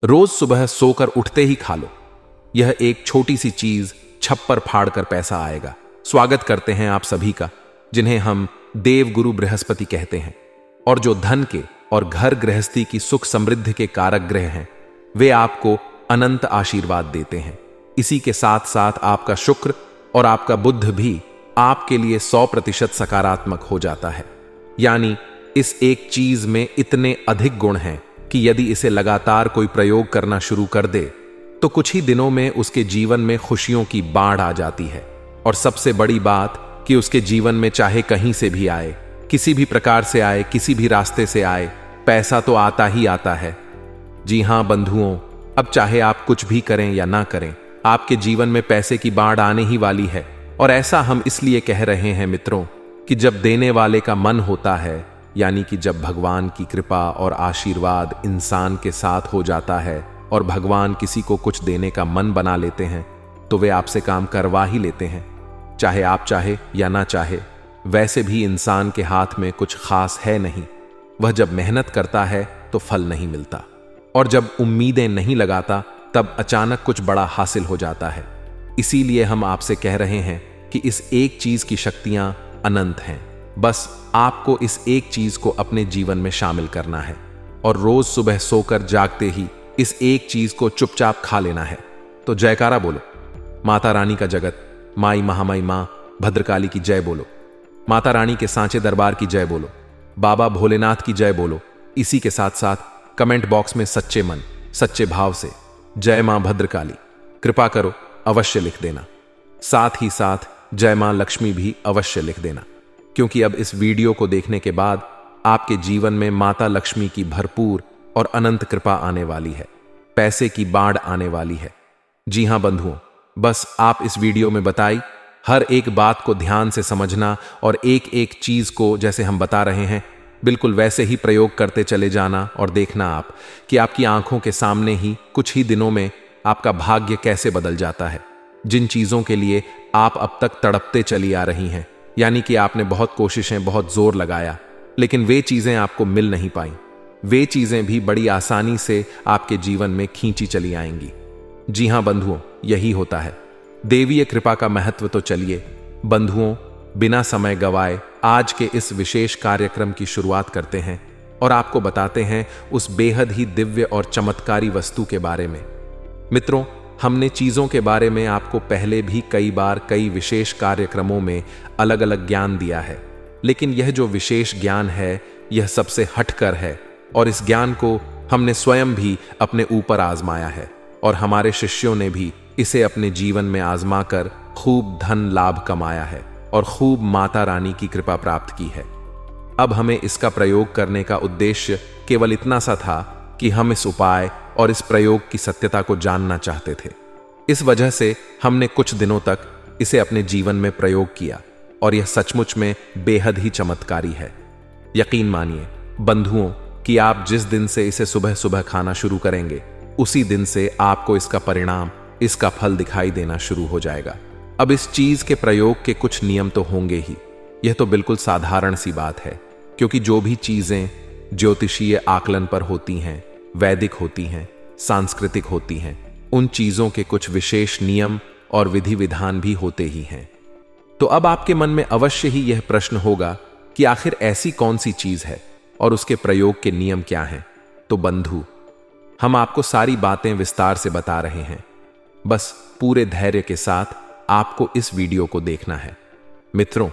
रोज सुबह सोकर उठते ही खा लो। यह एक छोटी सी चीज छप्पर फाड़ कर पैसा आएगा। स्वागत करते हैं आप सभी का, जिन्हें हम देव गुरु बृहस्पति कहते हैं और जो धन के और घर गृहस्थी की सुख समृद्धि के कारक ग्रह हैं। वे आपको अनंत आशीर्वाद देते हैं। इसी के साथ साथ आपका शुक्र और आपका बुध भी आपके लिए 100% सकारात्मक हो जाता है। यानी इस एक चीज में इतने अधिक गुण हैं कि यदि इसे लगातार कोई प्रयोग करना शुरू कर दे तो कुछ ही दिनों में उसके जीवन में खुशियों की बाढ़ आ जाती है। और सबसे बड़ी बात कि उसके जीवन में चाहे कहीं से भी आए, किसी भी प्रकार से आए, किसी भी रास्ते से आए, पैसा तो आता ही आता है। जी हां बंधुओं, अब चाहे आप कुछ भी करें या ना करें, आपके जीवन में पैसे की बाढ़ आने ही वाली है। और ऐसा हम इसलिए कह रहे हैं मित्रों कि जब देने वाले का मन होता है, यानी कि जब भगवान की कृपा और आशीर्वाद इंसान के साथ हो जाता है और भगवान किसी को कुछ देने का मन बना लेते हैं, तो वे आपसे काम करवा ही लेते हैं, चाहे आप चाहे या ना चाहे। वैसे भी इंसान के हाथ में कुछ खास है नहीं। वह जब मेहनत करता है तो फल नहीं मिलता, और जब उम्मीदें नहीं लगाता तब अचानक कुछ बड़ा हासिल हो जाता है। इसीलिए हम आपसे कह रहे हैं कि इस एक चीज की शक्तियां अनंत हैं। बस आपको इस एक चीज को अपने जीवन में शामिल करना है और रोज सुबह सोकर जागते ही इस एक चीज को चुपचाप खा लेना है। तो जयकारा बोलो, माता रानी का जगत, माई महामाई मां भद्रकाली की जय बोलो, माता रानी के सांचे दरबार की जय बोलो, बाबा भोलेनाथ की जय बोलो। इसी के साथ साथ कमेंट बॉक्स में सच्चे मन सच्चे भाव से जय मां भद्रकाली कृपा करो अवश्य लिख देना। साथ ही साथ जय मां लक्ष्मी भी अवश्य लिख देना, क्योंकि अब इस वीडियो को देखने के बाद आपके जीवन में माता लक्ष्मी की भरपूर और अनंत कृपा आने वाली है, पैसे की बाढ़ आने वाली है। जी हां बंधुओं, बस आप इस वीडियो में बताई हर एक बात को ध्यान से समझना और एक एक चीज को जैसे हम बता रहे हैं बिल्कुल वैसे ही प्रयोग करते चले जाना और देखना आप कि आपकी आंखों के सामने ही कुछ ही दिनों में आपका भाग्य कैसे बदल जाता है। जिन चीजों के लिए आप अब तक तड़पते चली आ रही हैं, यानी कि आपने बहुत कोशिशें, बहुत जोर लगाया, लेकिन वे चीजें आपको मिल नहीं पाई, वे चीजें भी बड़ी आसानी से आपके जीवन में खींची चली आएंगी। जी हां बंधुओं, यही होता है। देवीय कृपा का महत्व तो चलिए बंधुओं, बिना समय गवाए आज के इस विशेष कार्यक्रम की शुरुआत करते हैं और आपको बताते हैं उस बेहद ही दिव्य और चमत्कारी वस्तु के बारे में। मित्रों, हमने चीजों के बारे में आपको पहले भी कई बार कई विशेष कार्यक्रमों में अलग अलग ज्ञान दिया है, लेकिन यह जो विशेष ज्ञान है यह सबसे हटकर है और इस ज्ञान को हमने स्वयं भी अपने ऊपर आजमाया है और हमारे शिष्यों ने भी इसे अपने जीवन में आजमाकर खूब धन लाभ कमाया है और खूब माता रानी की कृपा प्राप्त की है। अब हमें इसका प्रयोग करने का उद्देश्य केवल इतना सा था कि हम इस उपाय और इस प्रयोग की सत्यता को जानना चाहते थे। इस वजह से हमने कुछ दिनों तक इसे अपने जीवन में प्रयोग किया और यह सचमुच में बेहद ही चमत्कारी है। यकीन मानिए बंधुओं कि आप जिस दिन से इसे सुबह सुबह खाना शुरू करेंगे, उसी दिन से आपको इसका परिणाम, इसका फल दिखाई देना शुरू हो जाएगा। अब इस चीज के प्रयोग के कुछ नियम तो होंगे ही। यह तो बिल्कुल साधारण सी बात है, क्योंकि जो भी चीजें ज्योतिषीय आकलन पर होती हैं, वैदिक होती हैं, सांस्कृतिक होती हैं, उन चीजों के कुछ विशेष नियम और विधि विधान भी होते ही हैं। तो अब आपके मन में अवश्य ही यह प्रश्न होगा कि आखिर ऐसी कौन सी चीज है और उसके प्रयोग के नियम क्या हैं। तो बंधु, हम आपको सारी बातें विस्तार से बता रहे हैं। बस पूरे धैर्य के साथ आपको इस वीडियो को देखना है। मित्रों,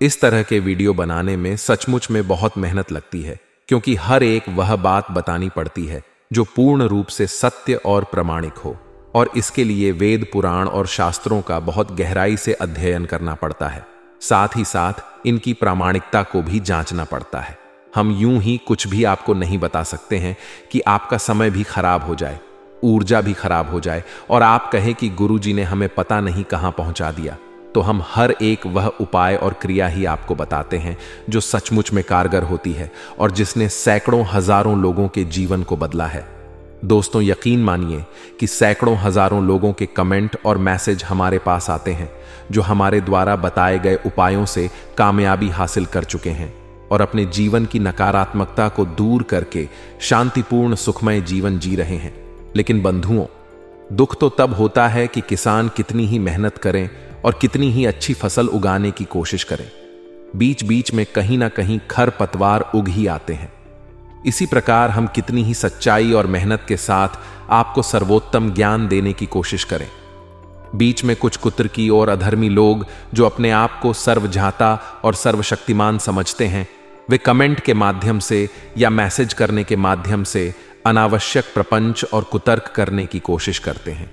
इस तरह के वीडियो बनाने में सचमुच में बहुत मेहनत लगती है, क्योंकि हर एक वह बात बतानी पड़ती है जो पूर्ण रूप से सत्य और प्रमाणिक हो, और इसके लिए वेद पुराण और शास्त्रों का बहुत गहराई से अध्ययन करना पड़ता है। साथ ही साथ इनकी प्रामाणिकता को भी जांचना पड़ता है। हम यूं ही कुछ भी आपको नहीं बता सकते हैं कि आपका समय भी खराब हो जाए, ऊर्जा भी खराब हो जाए और आप कहें कि गुरुजी ने हमें पता नहीं कहां पहुंचा दिया। तो हम हर एक वह उपाय और क्रिया ही आपको बताते हैं जो सचमुच में कारगर होती है और जिसने सैकड़ों हजारों लोगों के जीवन को बदला है। दोस्तों, यकीन मानिए कि सैकड़ों हजारों लोगों के कमेंट और मैसेज हमारे पास आते हैं जो हमारे द्वारा बताए गए उपायों से कामयाबी हासिल कर चुके हैं और अपने जीवन की नकारात्मकता को दूर करके शांतिपूर्ण सुखमय जीवन जी रहे हैं। लेकिन बंधुओं, दुख तो तब होता है कि किसान कितनी ही मेहनत करें और कितनी ही अच्छी फसल उगाने की कोशिश करें, बीच बीच में कहीं ना कहीं खरपतवार उग ही आते हैं। इसी प्रकार हम कितनी ही सच्चाई और मेहनत के साथ आपको सर्वोत्तम ज्ञान देने की कोशिश करें, बीच में कुछ कुतर्की और अधर्मी लोग जो अपने आप को सर्वज्ञाता और सर्वशक्तिमान समझते हैं, वे कमेंट के माध्यम से या मैसेज करने के माध्यम से अनावश्यक प्रपंच और कुतर्क करने की कोशिश करते हैं।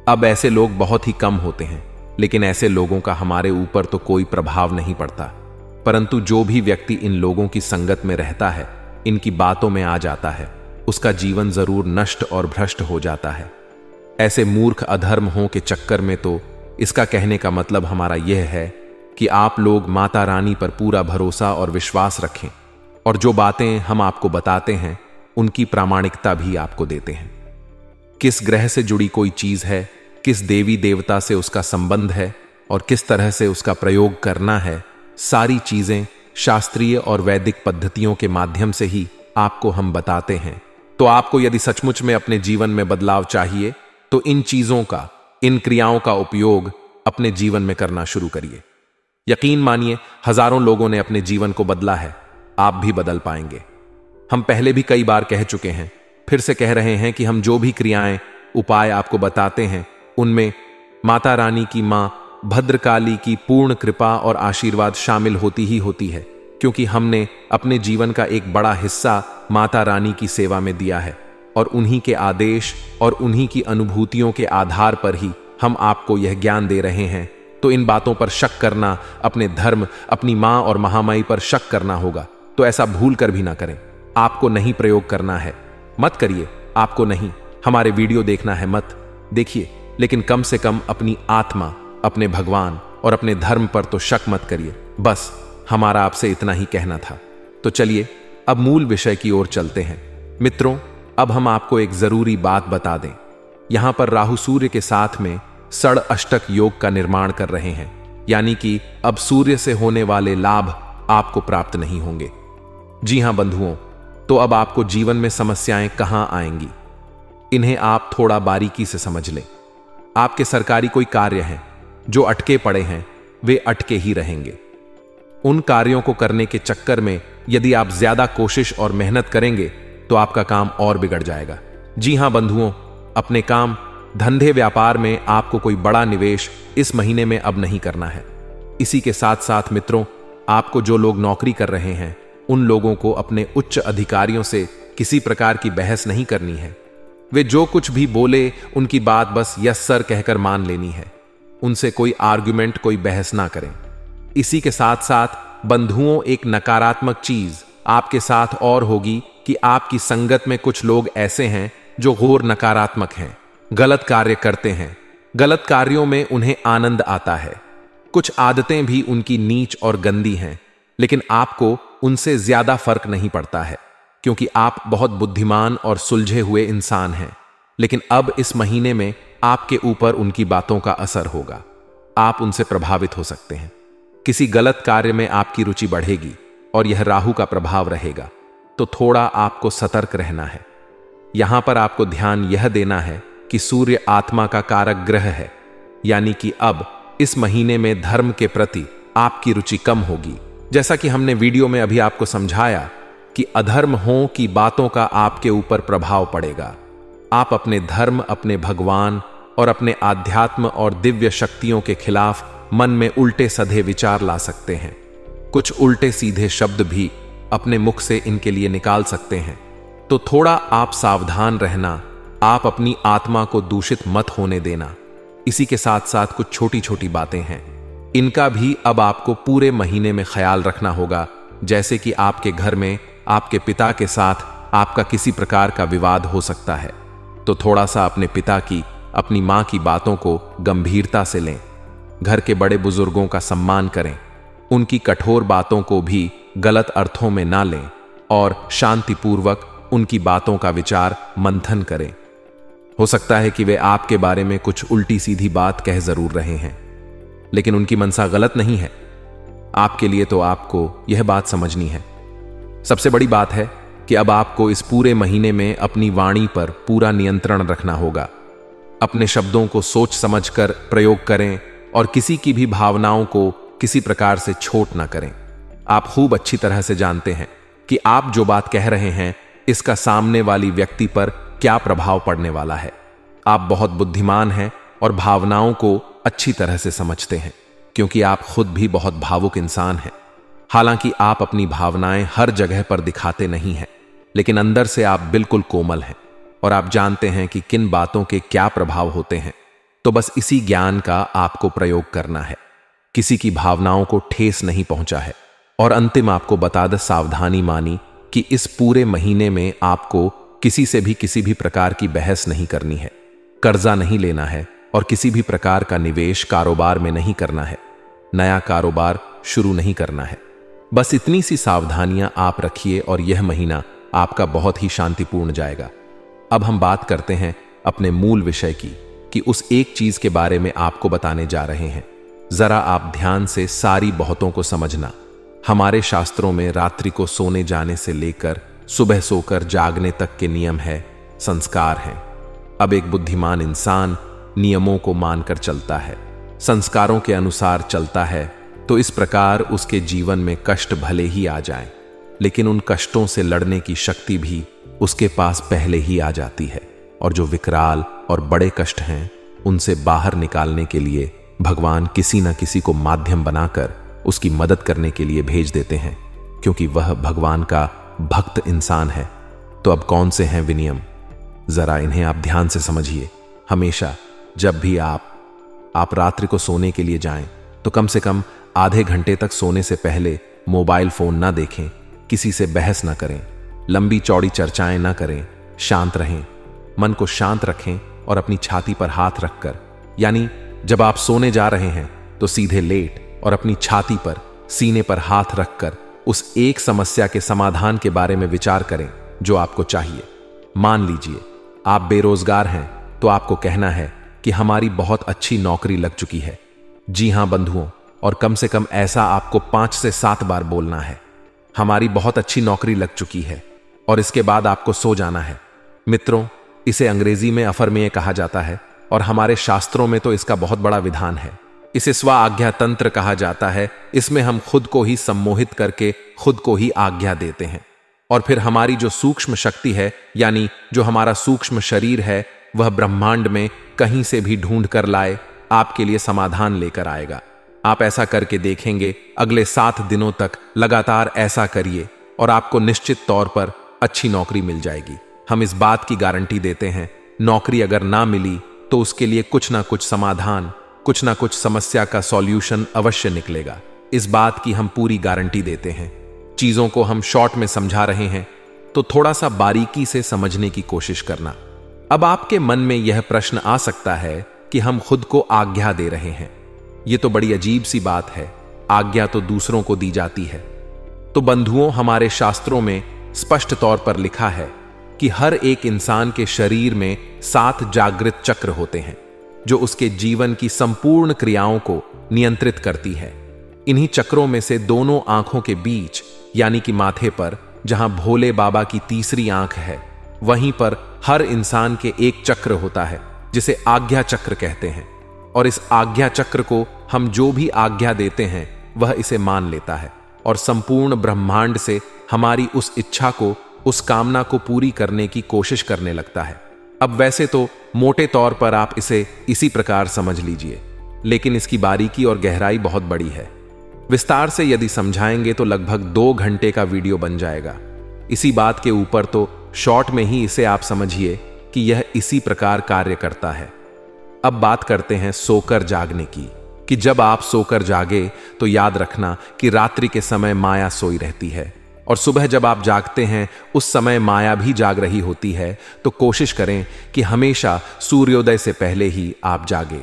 अब ऐसे लोग बहुत ही कम होते हैं, लेकिन ऐसे लोगों का हमारे ऊपर तो कोई प्रभाव नहीं पड़ता, परंतु जो भी व्यक्ति इन लोगों की संगत में रहता है, इनकी बातों में आ जाता है, उसका जीवन जरूर नष्ट और भ्रष्ट हो जाता है। ऐसे मूर्ख अधर्म हों के चक्कर में तो इसका कहने का मतलब हमारा यह है कि आप लोग माता रानी पर पूरा भरोसा और विश्वास रखें, और जो बातें हम आपको बताते हैं उनकी प्रामाणिकता भी आपको देते हैं। किस ग्रह से जुड़ी कोई चीज है, किस देवी देवता से उसका संबंध है और किस तरह से उसका प्रयोग करना है, सारी चीजें शास्त्रीय और वैदिक पद्धतियों के माध्यम से ही आपको हम बताते हैं। तो आपको यदि सचमुच में अपने जीवन में बदलाव चाहिए तो इन चीजों का, इन क्रियाओं का उपयोग अपने जीवन में करना शुरू करिए। यकीन मानिए, हजारों लोगों ने अपने जीवन को बदला है, आप भी बदल पाएंगे। हम पहले भी कई बार कह चुके हैं, फिर से कह रहे हैं कि हम जो भी क्रियाएं, उपाय आपको बताते हैं, उनमें माता रानी की मां भद्रकाली की पूर्ण कृपा और आशीर्वाद शामिल होती ही होती है, क्योंकि हमने अपने जीवन का एक बड़ा हिस्सा माता रानी की सेवा में दिया है और उन्हीं के आदेश और उन्हीं की अनुभूतियों के आधार पर ही हम आपको यह ज्ञान दे रहे हैं। तो इन बातों पर शक करना, अपने धर्म, अपनी मां और महामाई पर शक करना होगा, तो ऐसा भूल कर भी ना करें। आपको नहीं प्रयोग करना है, मत करिए। आपको नहीं, हमारे वीडियो देखना है, मत देखिए, लेकिन कम से कम अपनी आत्मा, अपने भगवान और अपने धर्म पर तो शक मत करिए। बस हमारा आपसे इतना ही कहना था। तो चलिए अब मूल विषय की ओर चलते हैं। मित्रों, अब हम आपको एक जरूरी बात बता दें। यहां पर राहु सूर्य के साथ में षड अष्टक योग का निर्माण कर रहे हैं, यानी कि अब सूर्य से होने वाले लाभ आपको प्राप्त नहीं होंगे। जी हां बंधुओं, तो अब आपको जीवन में समस्याएं कहां आएंगी, इन्हें आप थोड़ा बारीकी से समझ लें। आपके सरकारी कोई कार्य हैं जो अटके पड़े हैं, वे अटके ही रहेंगे। उन कार्यों को करने के चक्कर में यदि आप ज्यादा कोशिश और मेहनत करेंगे तो आपका काम और बिगड़ जाएगा। जी हां बंधुओं, अपने काम, धंधे, व्यापार में आपको कोई बड़ा निवेश इस महीने में अब नहीं करना है। इसी के साथ साथ मित्रों, आपको जो लोग नौकरी कर रहे हैं, उन लोगों को अपने उच्च अधिकारियों से किसी प्रकार की बहस नहीं करनी है। वे जो कुछ भी बोले उनकी बात बस यस सर कहकर मान लेनी है। उनसे कोई आर्गुमेंट, कोई बहस ना करें। इसी के साथ साथ बंधुओं, एक नकारात्मक चीज आपके साथ और होगी कि आपकी संगत में कुछ लोग ऐसे हैं जो घोर नकारात्मक हैं, गलत कार्य करते हैं। गलत कार्यों में उन्हें आनंद आता है। कुछ आदतें भी उनकी नीच और गंदी हैं, लेकिन आपको उनसे ज्यादा फर्क नहीं पड़ता है, क्योंकि आप बहुत बुद्धिमान और सुलझे हुए इंसान हैं। लेकिन अब इस महीने में आपके ऊपर उनकी बातों का असर होगा। आप उनसे प्रभावित हो सकते हैं। किसी गलत कार्य में आपकी रुचि बढ़ेगी और यह राहु का प्रभाव रहेगा, तो थोड़ा आपको सतर्क रहना है। यहां पर आपको ध्यान यह देना है कि सूर्य आत्मा का कारक ग्रह है, यानी कि अब इस महीने में धर्म के प्रति आपकी रुचि कम होगी। जैसा कि हमने वीडियो में अभी आपको समझाया कि अधर्म हो की बातों का आपके ऊपर प्रभाव पड़ेगा। आप अपने धर्म, अपने भगवान और अपने आध्यात्म और दिव्य शक्तियों के खिलाफ मन में उल्टे सधे विचार ला सकते हैं। कुछ उल्टे सीधे शब्द भी अपने मुख से इनके लिए निकाल सकते हैं। तो थोड़ा आप सावधान रहना, आप अपनी आत्मा को दूषित मत होने देना। इसी के साथ साथ कुछ छोटी छोटी बातें हैं, इनका भी अब आपको पूरे महीने में ख्याल रखना होगा। जैसे कि आपके घर में आपके पिता के साथ आपका किसी प्रकार का विवाद हो सकता है, तो थोड़ा सा अपने पिता की, अपनी मां की बातों को गंभीरता से लें। घर के बड़े बुजुर्गों का सम्मान करें, उनकी कठोर बातों को भी गलत अर्थों में ना लें और शांतिपूर्वक उनकी बातों का विचार मंथन करें। हो सकता है कि वे आपके बारे में कुछ उल्टी सीधी बात कह जरूर रहे हैं, लेकिन उनकी मनसा गलत नहीं है। आपके लिए तो आपको यह बात समझनी है। सबसे बड़ी बात है कि अब आपको इस पूरे महीने में अपनी वाणी पर पूरा नियंत्रण रखना होगा। अपने शब्दों को सोच समझकर प्रयोग करें और किसी की भी भावनाओं को किसी प्रकार से छोट ना करें। आप खूब अच्छी तरह से जानते हैं कि आप जो बात कह रहे हैं इसका सामने वाली व्यक्ति पर क्या प्रभाव पड़ने वाला है। आप बहुत बुद्धिमान हैं और भावनाओं को अच्छी तरह से समझते हैं, क्योंकि आप खुद भी बहुत भावुक इंसान हैं। हालांकि आप अपनी भावनाएं हर जगह पर दिखाते नहीं हैं, लेकिन अंदर से आप बिल्कुल कोमल हैं और आप जानते हैं कि किन बातों के क्या प्रभाव होते हैं। तो बस इसी ज्ञान का आपको प्रयोग करना है। किसी की भावनाओं को ठेस नहीं पहुंचा है। और अंतिम आपको बता दे, सावधानी मानी कि इस पूरे महीने में आपको किसी से भी किसी भी प्रकार की बहस नहीं करनी है, कर्जा नहीं लेना है और किसी भी प्रकार का निवेश कारोबार में नहीं करना है, नया कारोबार शुरू नहीं करना है। बस इतनी सी सावधानियां आप रखिए और यह महीना आपका बहुत ही शांतिपूर्ण जाएगा। अब हम बात करते हैं अपने मूल विषय की, कि उस एक चीज के बारे में आपको बताने जा रहे हैं। जरा आप ध्यान से सारी बहुतों को समझना। हमारे शास्त्रों में रात्रि को सोने जाने से लेकर सुबह सोकर जागने तक के नियम है, संस्कार हैं। अब एक बुद्धिमान इंसान नियमों को मानकर चलता है, संस्कारों के अनुसार चलता है, तो इस प्रकार उसके जीवन में कष्ट भले ही आ जाएं, लेकिन उन कष्टों से लड़ने की शक्ति भी उसके पास पहले ही आ जाती है। और जो विकराल और बड़े कष्ट हैं उनसे बाहर निकालने के लिए भगवान किसी न किसी को माध्यम बनाकर उसकी मदद करने के लिए भेज देते हैं, क्योंकि वह भगवान का भक्त इंसान है। तो अब कौन से हैं विनियम, जरा इन्हें आप ध्यान से समझिए। हमेशा जब भी आप रात्रि को सोने के लिए जाएं तो कम से कम आधे घंटे तक सोने से पहले मोबाइल फोन ना देखें, किसी से बहस ना करें, लंबी चौड़ी चर्चाएं ना करें, शांत रहें, मन को शांत रखें और अपनी छाती पर हाथ रखकर, यानी जब आप सोने जा रहे हैं तो सीधे लेट और अपनी छाती पर सीने पर हाथ रखकर उस एक समस्या के समाधान के बारे में विचार करें जो आपको चाहिए। मान लीजिए आप बेरोजगार हैं तो आपको कहना है कि हमारी बहुत अच्छी नौकरी लग चुकी है। जी हां बंधुओं, और कम से कम ऐसा आपको 5 से 7 बार बोलना है, हमारी बहुत अच्छी नौकरी लग चुकी है, और इसके बाद आपको सो जाना है। मित्रों, इसे अंग्रेजी में अफर्मेय कहा जाता है और हमारे शास्त्रों में तो इसका बहुत बड़ा विधान है। इसे स्व आज्ञा तंत्र कहा जाता है। इसमें हम खुद को ही सम्मोहित करके खुद को ही आज्ञा देते हैं, और फिर हमारी जो सूक्ष्म शक्ति है, यानी जो हमारा सूक्ष्म शरीर है, वह ब्रह्मांड में कहीं से भी ढूंढ कर लाए आपके लिए समाधान लेकर आएगा। आप ऐसा करके देखेंगे, अगले 7 दिनों तक लगातार ऐसा करिए और आपको निश्चित तौर पर अच्छी नौकरी मिल जाएगी। हम इस बात की गारंटी देते हैं, नौकरी अगर ना मिली तो उसके लिए कुछ ना कुछ समाधान, कुछ ना कुछ समस्या का सॉल्यूशन अवश्य निकलेगा। इस बात की हम पूरी गारंटी देते हैं। चीजों को हम शॉर्ट में समझा रहे हैं तो थोड़ा सा बारीकी से समझने की कोशिश करना। अब आपके मन में यह प्रश्न आ सकता है कि हम खुद को आज्ञा दे रहे हैं। यह तो बड़ी अजीब सी बात है, आज्ञा तो दूसरों को दी जाती है। तो बंधुओं, हमारे शास्त्रों में स्पष्ट तौर पर लिखा है कि हर एक इंसान के शरीर में 7 जागृत चक्र होते हैं जो उसके जीवन की संपूर्ण क्रियाओं को नियंत्रित करती है। इन्हीं चक्रों में से दोनों आंखों के बीच, यानी कि माथे पर, जहां भोले बाबा की तीसरी आंख है, वहीं पर हर इंसान के एक चक्र होता है जिसे आज्ञा चक्र कहते हैं। और इस आज्ञा चक्र को हम जो भी आज्ञा देते हैं वह इसे मान लेता है और संपूर्ण ब्रह्मांड से हमारी उस इच्छा को, उस कामना को पूरी करने की कोशिश करने लगता है। अब वैसे तो मोटे तौर पर आप इसे इसी प्रकार समझ लीजिए, लेकिन इसकी बारीकी और गहराई बहुत बड़ी है। विस्तार से यदि समझाएंगे तो लगभग 2 घंटे का वीडियो बन जाएगा। इसी बात के ऊपर तो शॉर्ट में ही इसे आप समझिए कि यह इसी प्रकार कार्य करता है। अब बात करते हैं सोकर जागने की, कि जब आप सोकर जागे तो याद रखना कि रात्रि के समय माया सोई रहती है और सुबह जब आप जागते हैं उस समय माया भी जाग रही होती है। तो कोशिश करें कि हमेशा सूर्योदय से पहले ही आप जागे।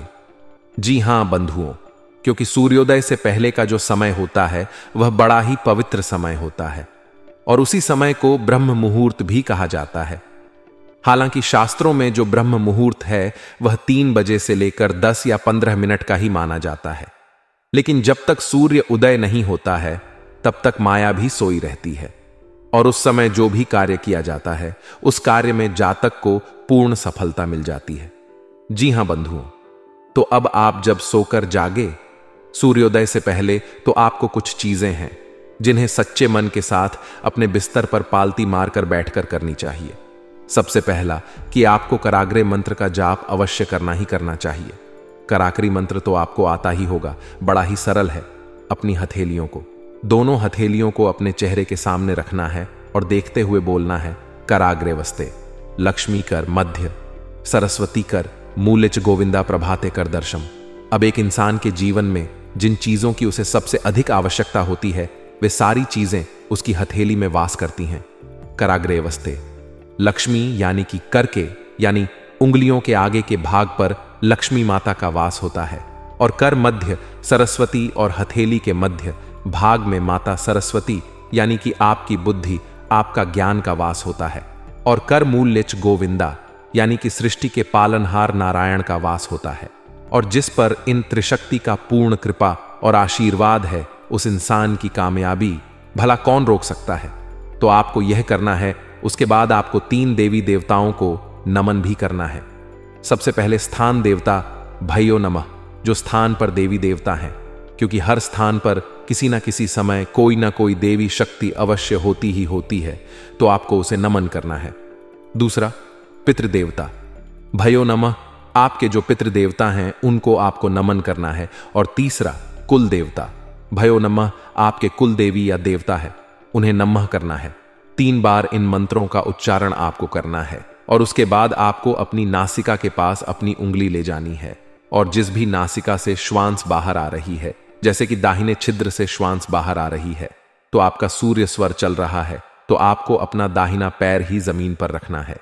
जी हां बंधुओं, क्योंकि सूर्योदय से पहले का जो समय होता है वह बड़ा ही पवित्र समय होता है और उसी समय को ब्रह्म मुहूर्त भी कहा जाता है। हालांकि शास्त्रों में जो ब्रह्म मुहूर्त है वह 3 बजे से लेकर 10 या 15 मिनट का ही माना जाता है, लेकिन जब तक सूर्य उदय नहीं होता है तब तक माया भी सोई रहती है। और उस समय जो भी कार्य किया जाता है उस कार्य में जातक को पूर्ण सफलता मिल जाती है। जी हां बंधुओं, तो अब आप जब सोकर जागे सूर्योदय से पहले, तो आपको कुछ चीजें हैं जिन्हें सच्चे मन के साथ अपने बिस्तर पर पालती मारकर बैठकर करनी चाहिए। सबसे पहला कि आपको कराग्रे मंत्र का जाप अवश्य करना ही करना चाहिए। कराग्री मंत्र तो आपको आता ही होगा, बड़ा ही सरल है। अपनी हथेलियों को, दोनों हथेलियों को अपने चेहरे के सामने रखना है और देखते हुए बोलना है कराग्रे वस्ते, लक्ष्मी कर मध्य, सरस्वती कर मूलिच गोविंदा प्रभाते कर दर्शम। अब एक इंसान के जीवन में जिन चीजों की उसे सबसे अधिक आवश्यकता होती है वे सारी चीजें उसकी हथेली में वास करती हैं। कराग्रे वस्ते, लक्ष्मी यानी कि कर के यानी उंगलियों के आगे के भाग पर लक्ष्मी माता का वास होता है, और कर मध्य सरस्वती और हथेली के मध्य भाग में माता सरस्वती यानी कि आपकी बुद्धि, आपका ज्ञान का वास होता है, और कर मूलिच गोविंदा यानी कि सृष्टि के पालनहार नारायण का वास होता है। और जिस पर इन त्रिशक्ति का पूर्ण कृपा और आशीर्वाद है उस इंसान की कामयाबी भला कौन रोक सकता है। तो आपको यह करना है। उसके बाद आपको 3 देवी देवताओं को नमन भी करना है। सबसे पहले स्थान देवता भयो नमः, जो स्थान पर देवी देवता हैं, क्योंकि हर स्थान पर किसी न किसी समय कोई ना कोई देवी शक्ति अवश्य होती ही होती है, तो आपको उसे नमन करना है। दूसरा पितृदेवता भयो नमः, आपके जो पितृदेवता हैं उनको आपको नमन करना है। और तीसरा कुल देवता भयो नमः, आपके कुल देवी या देवता है, उन्हें नमः करना है। 3 बार इन मंत्रों का उच्चारण आपको करना है, और उसके बाद आपको अपनी नासिका के पास अपनी उंगली ले जानी है, और जिस भी नासिका से श्वास बाहर आ रही है, जैसे कि दाहिने छिद्र से श्वास बाहर आ रही है, तो आपका सूर्य स्वर चल रहा है, तो आपको अपना दाहिना पैर ही जमीन पर रखना है।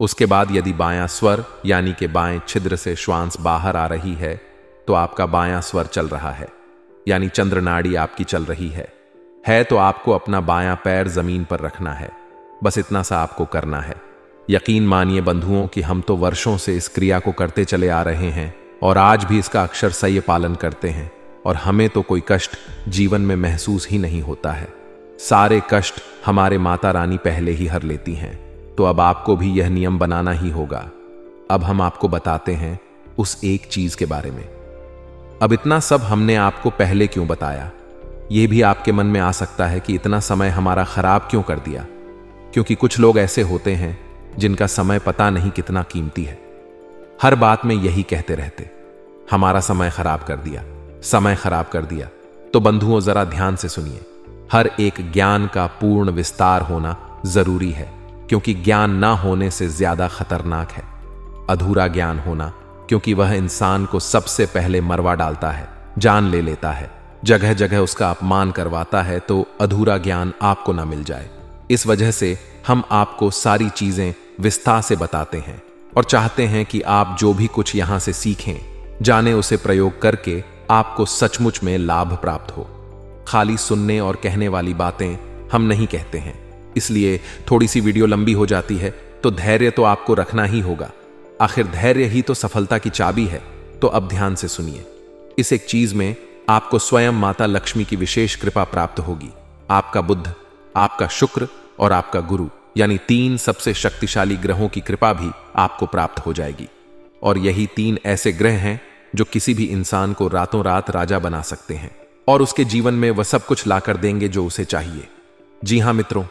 उसके बाद यदि बायां स्वर यानी कि बाएं छिद्र से श्वास बाहर आ रही है, तो आपका बायां स्वर चल रहा है, यानी चंद्र नाड़ी आपकी चल रही है तो आपको अपना बायां पैर जमीन पर रखना है। बस इतना सा आपको करना है। यकीन मानिए बंधुओं कि हम तो वर्षों से इस क्रिया को करते चले आ रहे हैं और आज भी इसका अक्षरशः पालन करते हैं, और हमें तो कोई कष्ट जीवन में महसूस ही नहीं होता है। सारे कष्ट हमारे माता रानी पहले ही हर लेती हैं। तो अब आपको भी यह नियम बनाना ही होगा। अब हम आपको बताते हैं उस एक चीज के बारे में। अब इतना सब हमने आपको पहले क्यों बताया? यह भी आपके मन में आ सकता है कि इतना समय हमारा खराब क्यों कर दिया, क्योंकि कुछ लोग ऐसे होते हैं जिनका समय पता नहीं कितना कीमती है। हर बात में यही कहते रहते, हमारा समय खराब कर दिया, समय खराब कर दिया। तो बंधुओं जरा ध्यान से सुनिए, हर एक ज्ञान का पूर्ण विस्तार होना जरूरी है, क्योंकि ज्ञान ना होने से ज्यादा खतरनाक है अधूरा ज्ञान होना, क्योंकि वह इंसान को सबसे पहले मरवा डालता है, जान ले लेता है, जगह जगह उसका अपमान करवाता है, तो अधूरा ज्ञान आपको ना मिल जाए। इस वजह से हम आपको सारी चीजें विस्तार से बताते हैं और चाहते हैं कि आप जो भी कुछ यहां से सीखें, जाने उसे प्रयोग करके आपको सचमुच में लाभ प्राप्त हो। खाली सुनने और कहने वाली बातें हम नहीं कहते हैं, इसलिए थोड़ी सी वीडियो लंबी हो जाती है, तो धैर्य तो आपको रखना ही होगा। आखिर धैर्य ही तो सफलता की चाबी है। तो अब ध्यान से सुनिए, इस एक चीज में आपको स्वयं माता लक्ष्मी की विशेष कृपा प्राप्त होगी। आपका बुध, आपका शुक्र और आपका गुरु, यानी 3 सबसे शक्तिशाली ग्रहों की कृपा भी आपको प्राप्त हो जाएगी। और यही 3 ऐसे ग्रह हैं जो किसी भी इंसान को रातों रात राजा बना सकते हैं और उसके जीवन में वह सब कुछ लाकर देंगे जो उसे चाहिए। जी हां मित्रों,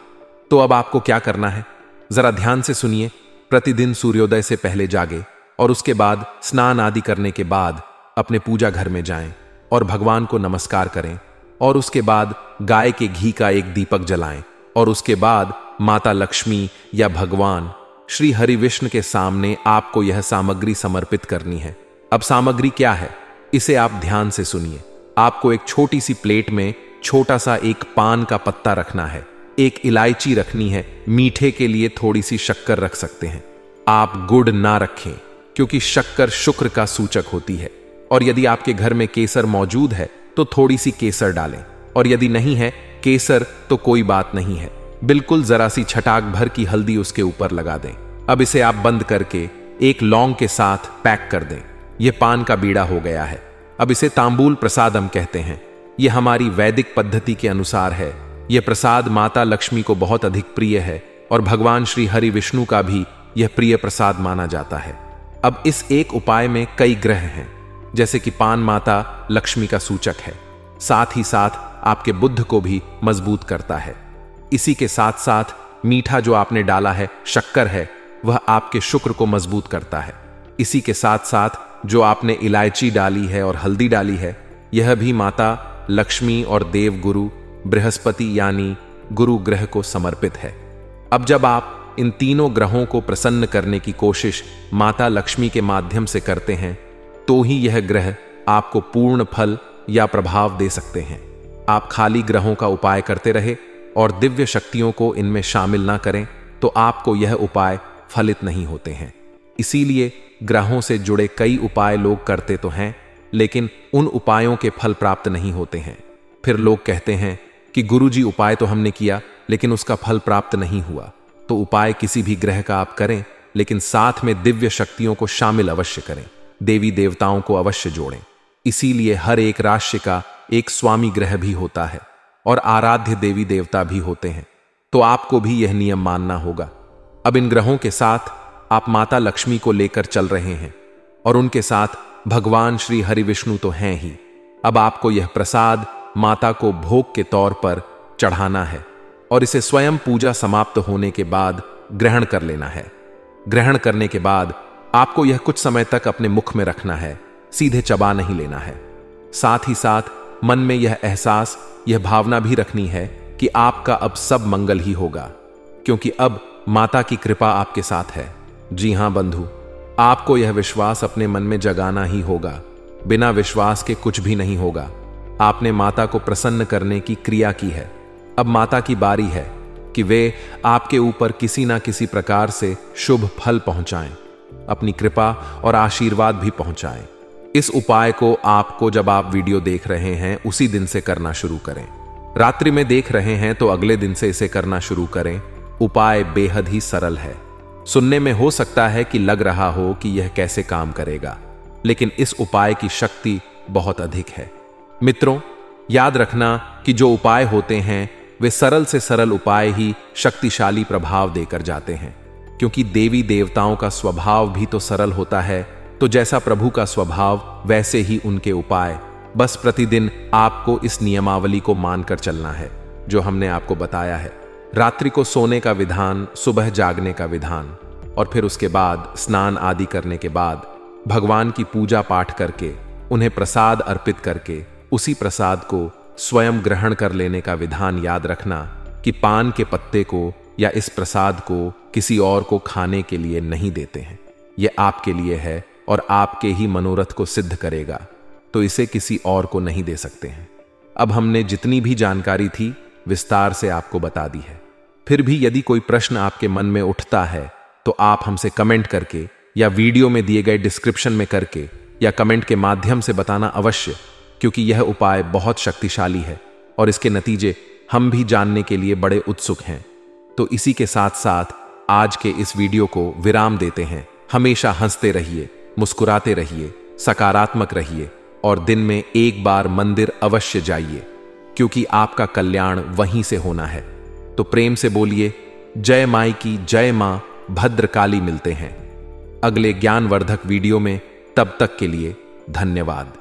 तो अब आपको क्या करना है, जरा ध्यान से सुनिए। प्रतिदिन सूर्योदय से पहले जागे और उसके बाद स्नान आदि करने के बाद अपने पूजा घर में जाएं और भगवान को नमस्कार करें, और उसके बाद गाय के घी का एक दीपक जलाएं, और उसके बाद माता लक्ष्मी या भगवान श्री हरि विष्णु के सामने आपको यह सामग्री समर्पित करनी है। अब सामग्री क्या है, इसे आप ध्यान से सुनिए। आपको एक छोटी सी प्लेट में छोटा सा एक पान का पत्ता रखना है, एक इलायची रखनी है, मीठे के लिए थोड़ी सी शक्कर रख सकते हैं। आप गुड़ ना रखें, क्योंकि शक्कर शुक्र का सूचक होती है, और यदि आपके घर में केसर मौजूद है तो थोड़ी सी केसर डालें, और यदि नहीं है केसर तो कोई बात नहीं है, बिल्कुल जरा सी छटाक भर की हल्दी उसके ऊपर लगा दें। अब इसे आप बंद करके एक लौंग के साथ पैक कर दें। यह पान का बीड़ा हो गया है। अब इसे तांबूल प्रसादम कहते हैं। यह हमारी वैदिक पद्धति के अनुसार है यह प्रसाद माता लक्ष्मी को बहुत अधिक प्रिय है और भगवान श्री हरि विष्णु का भी यह प्रिय प्रसाद माना जाता है। अब इस एक उपाय में कई ग्रह हैं, जैसे कि पान माता लक्ष्मी का सूचक है, साथ ही साथ आपके बुद्ध को भी मजबूत करता है। इसी के साथ साथ मीठा जो आपने डाला है, शक्कर है, वह आपके शुक्र को मजबूत करता है। इसी के साथ साथ जो आपने इलायची डाली है और हल्दी डाली है, यह भी माता लक्ष्मी और देव गुरु बृहस्पति यानी गुरु ग्रह को समर्पित है। अब जब आप इन तीनों ग्रहों को प्रसन्न करने की कोशिश माता लक्ष्मी के माध्यम से करते हैं, तो ही यह ग्रह आपको पूर्ण फल या प्रभाव दे सकते हैं। आप खाली ग्रहों का उपाय करते रहे और दिव्य शक्तियों को इनमें शामिल ना करें तो आपको यह उपाय फलित नहीं होते हैं। इसीलिए ग्रहों से जुड़े कई उपाय लोग करते तो हैं, लेकिन उन उपायों के फल प्राप्त नहीं होते हैं। फिर लोग कहते हैं कि गुरुजी उपाय तो हमने किया लेकिन उसका फल प्राप्त नहीं हुआ। तो उपाय किसी भी ग्रह का आप करें, लेकिन साथ में दिव्य शक्तियों को शामिल अवश्य करें, देवी देवताओं को अवश्य जोड़ें। इसीलिए हर एक राशि का एक स्वामी ग्रह भी होता है और आराध्य देवी देवता भी होते हैं, तो आपको भी यह नियम मानना होगा। अब इन ग्रहों के साथ आप माता लक्ष्मी को लेकर चल रहे हैं और उनके साथ भगवान श्री हरि विष्णु तो हैं ही। अब आपको यह प्रसाद माता को भोग के तौर पर चढ़ाना है और इसे स्वयं पूजा समाप्त होने के बाद ग्रहण कर लेना है। ग्रहण करने के बाद आपको यह कुछ समय तक अपने मुख में रखना है, सीधे चबा नहीं लेना है। साथ ही साथ मन में यह एहसास, यह भावना भी रखनी है कि आपका अब सब मंगल ही होगा, क्योंकि अब माता की कृपा आपके साथ है। जी हां बंधु, आपको यह विश्वास अपने मन में जगाना ही होगा। बिना विश्वास के कुछ भी नहीं होगा। आपने माता को प्रसन्न करने की क्रिया की है, अब माता की बारी है कि वे आपके ऊपर किसी ना किसी प्रकार से शुभ फल पहुंचाएं, अपनी कृपा और आशीर्वाद भी पहुंचाएं। इस उपाय को आपको जब आप वीडियो देख रहे हैं उसी दिन से करना शुरू करें। रात्रि में देख रहे हैं तो अगले दिन से इसे करना शुरू करें। उपाय बेहद ही सरल है। सुनने में हो सकता है कि लग रहा हो कि यह कैसे काम करेगा, लेकिन इस उपाय की शक्ति बहुत अधिक है। मित्रों, याद रखना कि जो उपाय होते हैं वे सरल से सरल उपाय ही शक्तिशाली प्रभाव देकर जाते हैं, क्योंकि देवी देवताओं का स्वभाव भी तो सरल होता है। तो जैसा प्रभु का स्वभाव वैसे ही उनके उपाय। बस प्रतिदिन आपको इस नियमावली को मानकर चलना है जो हमने आपको बताया है। रात्रि को सोने का विधान, सुबह जागने का विधान, और फिर उसके बाद स्नान आदि करने के बाद भगवान की पूजा पाठ करके उन्हें प्रसाद अर्पित करके उसी प्रसाद को स्वयं ग्रहण कर लेने का विधान याद रखना कि पान के पत्ते को या इस प्रसाद को किसी और को खाने के लिए नहीं देते हैं। यह आपके लिए है और आपके ही मनोरथ को सिद्ध करेगा, तो इसे किसी और को नहीं दे सकते हैं। अब हमने जितनी भी जानकारी थी विस्तार से आपको बता दी है। फिर भी यदि कोई प्रश्न आपके मन में उठता है तो आप हमसे कमेंट करके या वीडियो में दिए गए डिस्क्रिप्शन में करके या कमेंट के माध्यम से बताना अवश्य, क्योंकि यह उपाय बहुत शक्तिशाली है और इसके नतीजे हम भी जानने के लिए बड़े उत्सुक हैं। तो इसी के साथ साथ आज के इस वीडियो को विराम देते हैं। हमेशा हंसते रहिए, मुस्कुराते रहिए, सकारात्मक रहिए और दिन में एक बार मंदिर अवश्य जाइए, क्योंकि आपका कल्याण वहीं से होना है। तो प्रेम से बोलिए जय माई की जय, मां भद्रकाली। मिलते हैं अगले ज्ञानवर्धक वीडियो में, तब तक के लिए धन्यवाद।